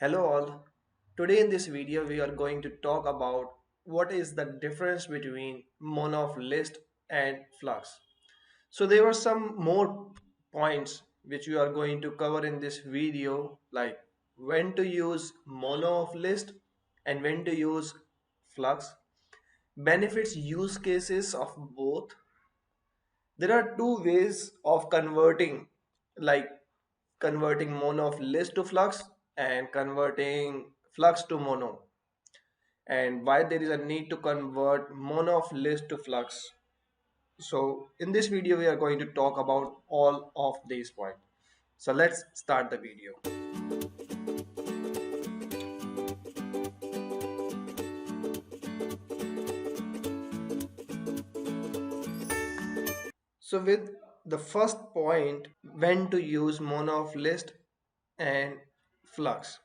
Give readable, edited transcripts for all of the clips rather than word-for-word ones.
Hello all. Today in this video we are going to talk about what is the difference between MonoVsFlux and flux. So there were some more points which we are going to cover in this video, like when to use MonoVsFlux and when to use flux, benefits, use cases of both. There are two ways of like converting MonoVsFlux to flux and converting flux to mono, and why there is a need to convert MonoVsFlux to flux. So in this video we are going to talk about all of these points. So let's start the video. So with the first point, when to use MonoVsFlux and flux.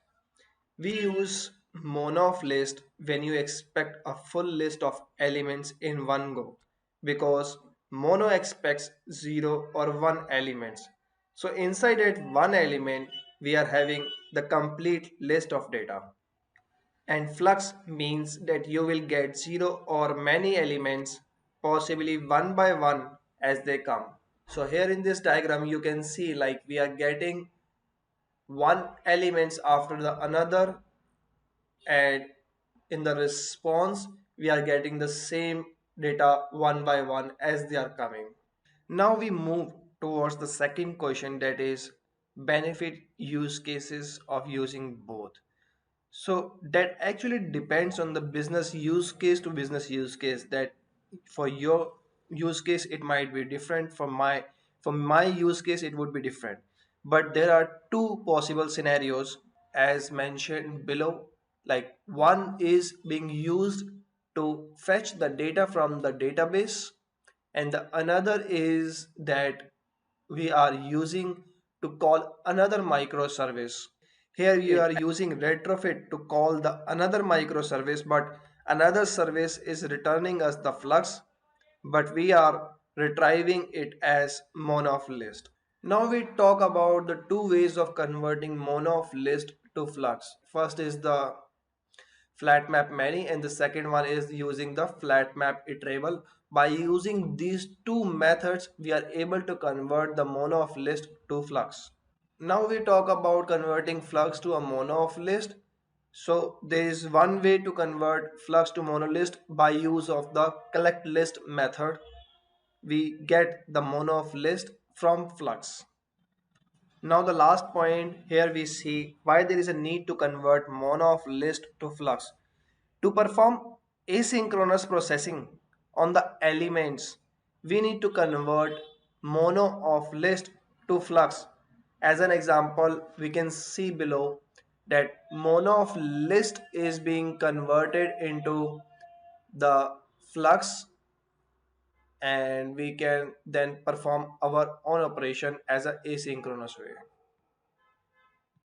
We use mono list when you expect a full list of elements in one go, because mono expects 0 or 1 elements. So inside that one element we are having the complete list of data, and flux means that you will get 0 or many elements, possibly one by one as they come. So here in this diagram you can see like we are getting one elements after the another, and in the response we are getting the same data one by one as they are coming. Now we move towards the second question, that is benefit, use cases of using both. So that actually depends on the business use case to business use case, that for your use case it might be different, for my use case it would be different. But there are two possible scenarios as mentioned below. Like, one is being used to fetch the data from the database, and the another is that we are using to call another microservice. Here you are using retrofit to call the another microservice, but another service is returning us the flux, but we are retrieving it as MonoVsFlux. Now we talk about the two ways of converting MonoVsFlux to flux. First is the flat map many, and the second one is using the flat map iterable. By using these two methods we are able to convert the MonoVsFlux to flux. Now we talk about converting flux to a monolist. So there is one way to convert flux to monolist by use of the collect list method. We get the monolist from flux. Now the last point, here we see why there is a need to convert monolist to flux. To perform asynchronous processing on the elements, we need to convert mono of list to flux. As an example, we can see below that mono of list is being converted into the flux, and we can then perform our own operation as a asynchronous way.